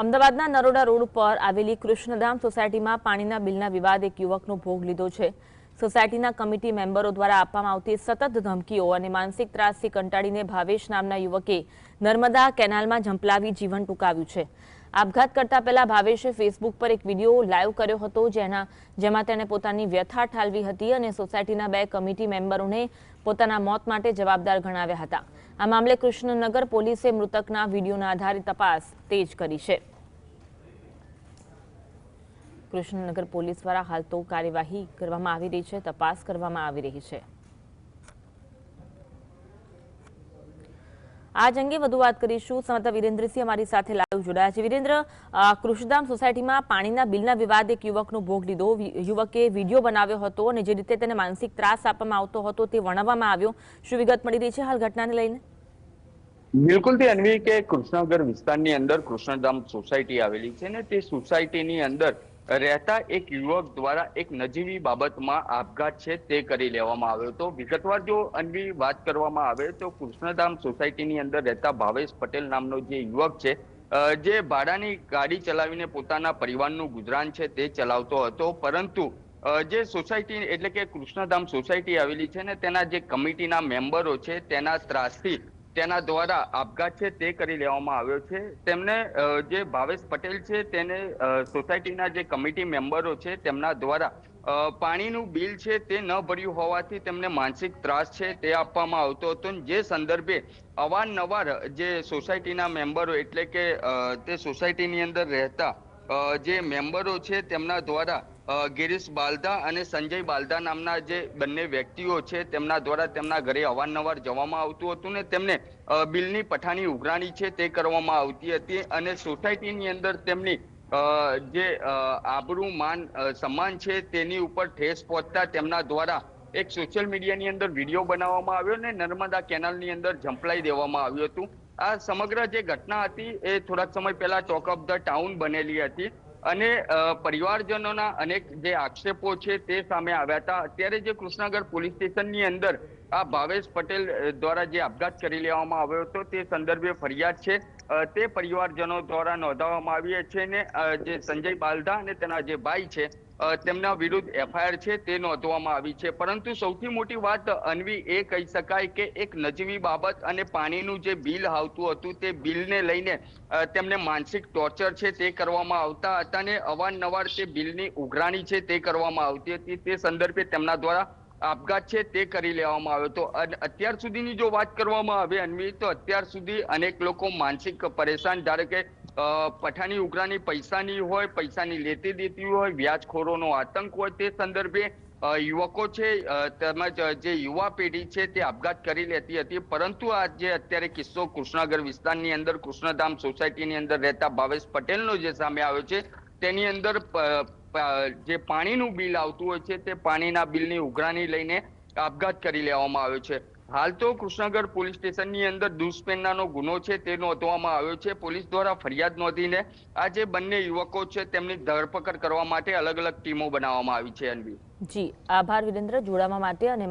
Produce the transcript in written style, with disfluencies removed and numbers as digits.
અમદાવાદના નરોડા રોડ પર આવેલી કૃષ્ણધામ સોસાયટીમાં પાણીના બિલના વિવાદ એક યુવકનો ભોગ લીધો છે। સોસાયટીના કમિટી મેમ્બરો દ્વારા આપવામાં આવતી સતત ધમકીઓ અને માનસિક ત્રાસથી કંટાળીને ભાવેશ નામના યુવકે નર્મદા કેનાલમાં ઝંપલાવી જીવન ટૂંકાવ્યું છે। આપઘાત કરતા પહેલા ભાવેશે ફેસબુક પર એક વિડીયો લાઈવ કર્યો હતો, જેમાં તેણે પોતાની વ્યથા ઠાલવી હતી અને સોસાયટીના 2 કમિટી મેમ્બરોને પોતાના મોત માટે જવાબદાર ગણાવ્યા હતા। આ મામલે કૃષ્ણનગર પોલીસે મૃતકના વિડીયોના આધારે તપાસ તેજ કરી છે। કૃષ્ણનગર પોલીસ દ્વારા હાલ તો કાર્યવાહી કરવામાં આવી રહી છે, તપાસ કરવામાં આવી રહી છે। આજ અંગે વધુ વાત કરીશું। સંવાદદાતા વિરેન્દ્રસિંહ અમારી સાથે લાઈવ જોડાયા છે। વિરેન્દ્ર, કૃષ્ણધામ સોસાયટીમાં પાણીના બિલના વિવાદ એક યુવકનો ભોગ લીધો। યુવકે વિડીયો બનાવ્યો હતો અને જે રીતે તેને માનસિક ત્રાસ આપવામાં આવતો હતો તે વર્ણવવામાં આવ્યો। શું વિગત મળી રહી છે હાલ ઘટનાને લઈને? બિલકુલ થી અન્વી કે કૃષ્ણનગર વિસ્તારની અંદર કૃષ્ણધામ સોસાયટી આવેલી છે ને તે સોસાયટીની અંદર રહેતા એક યુવક દ્વારા એક નજીવી બાબતમાં આપઘાત છે તે કરી લેવામાં આવ્યો હતો। વિગતવાર જો અન્વી વાત કરવામાં આવે તો કૃષ્ણધામ સોસાયટીની અંદર રહેતા ભાવેશ પટેલ નામનો જે યુવક છે, જે ભાડાની ગાડી ચલાવીને પોતાના પરિવારનું ગુજરાન છે તે ચલાવતો હતો, પરંતુ જે સોસાયટી એટલે કે કૃષ્ણધામ સોસાયટી આવેલી છે ને તેના જે કમિટીના મેમ્બરો છે તેના ત્રાસથી તેના દ્વારા આપઘાત છે તે કરી લેવામાં આવ્યો છે। તેમને જે ભાવેશ પટેલ છે તેને સોસાયટીના જે કમિટી મેમ્બરો છે તેમના દ્વારા પાણીનું બિલ છે તે ન ભર્યું હોવાથી તેમને માનસિક ત્રાસ છે તે આપવામાં આવતો હતો। જે સંદર્ભે અવારનવાર જે સોસાયટીના મેમ્બરો એટલે કે તે સોસાયટીની અંદર રહેતા જે મેમ્બરો છે તેમના દ્વારા ગિરીશ બાલદા અને સંજય બાલદા નામના જે બંને વ્યક્તિઓ છે તેમના દ્વારા તેમના ઘરે અવારનવાર જવામાં આવતું હતું ને તેમને બિલની પઠાની ઉઘરાણી છે તે કરવામાં આવતી હતી અને સોસાયટીની અંદર તેમની જે આબરૂ માન સન્માન છે તેની ઉપર ઠેસ પહોંચતા તેમના દ્વારા એક સોશિયલ મીડિયાની અંદર વિડીયો બનાવવામાં આવ્યો ને નર્મદા કેનાલની અંદર ઝંપલાઈ દેવામાં આવ્યું હતું। આ સમગ્ર જે ઘટના હતી એ થોડાક સમય પહેલા ટોક ઓફ ધ ટાઉન બનેલી હતી અને પરિવારજનોના અનેક જે આક્ષેપો છે તે સામે આવ્યા હતા। અત્યારે જે કૃષ્ણનગર પોલીસ સ્ટેશનની અંદર આ ભાવેશ પટેલ દ્વારા જે આપઘાત કરી લેવામાં આવ્યો હતો તે સંદર્ભે ફરિયાદ છે તે પરિવારજનો દ્વારા નોંધાવવામાં આવી છે ને જે સંજય બાલદા અને તેના જે ભાઈ છે તેમના વિરુદ્ધ એફઆઈઆર છે તે નોંધવામાં આવી છે। પરંતુ સૌથી મોટી વાત અન્વી એ કહી શકાય કે એક નજીવી બાબત અને પાણીનું જે બિલ આવતું હતું તે બિલને લઈને તેમને માનસિક ટોર્ચર છે તે કરવામાં આવતા હતા ને અવારનવાર તે બિલની ઉઘરાણી છે તે કરવામાં આવતી હતી। તે સંદર્ભે તેમના દ્વારા આપઘાત છે તે કરી લેવામાં આવ્યો હતો। અત્યાર સુધીની જો વાત કરવામાં આવે અન્વી તો અત્યાર સુધી અનેક લોકો માનસિક પરેશાન, ધારો કે પઠાની ઉઘરાણી પૈસાની હોય, પૈસાની લેતી દેતી હોય, વ્યાજખોરોનો આતંક હોય, તે સંદર્ભે યુવકો છે તેમજ જે યુવા પેઢી છે તે આપઘાત કરી લેતી હતી। પરંતુ આ જે અત્યારે કિસ્સો કૃષ્ણનગર વિસ્તારની અંદર કૃષ્ણધામ સોસાયટીની અંદર રહેતા ભાવેશ પટેલનો જે સામે આવ્યો છે તેની અંદર જે પાણીનું બિલ આવતું હોય છે તે પાણીના બિલની ઉઘરાણી લઈને આપઘાત કરી લેવામાં આવ્યો છે। હાલ તો કૃષ્ણનગર પોલીસ સ્ટેશનની અંદર દુષ્પ્રેરણાનો ગુનો છે તે નોંધવામાં આવ્યો છે। પોલીસ દ્વારા ફરિયાદ નોંધીને આ જે બંને યુવકો છે તેમની ધરપકડ કરવા માટે અલગ અલગ ટીમો બનાવવામાં આવી છે। અન્વી, જી આભાર વિરેન્દ્ર જોડાવા માટે। અને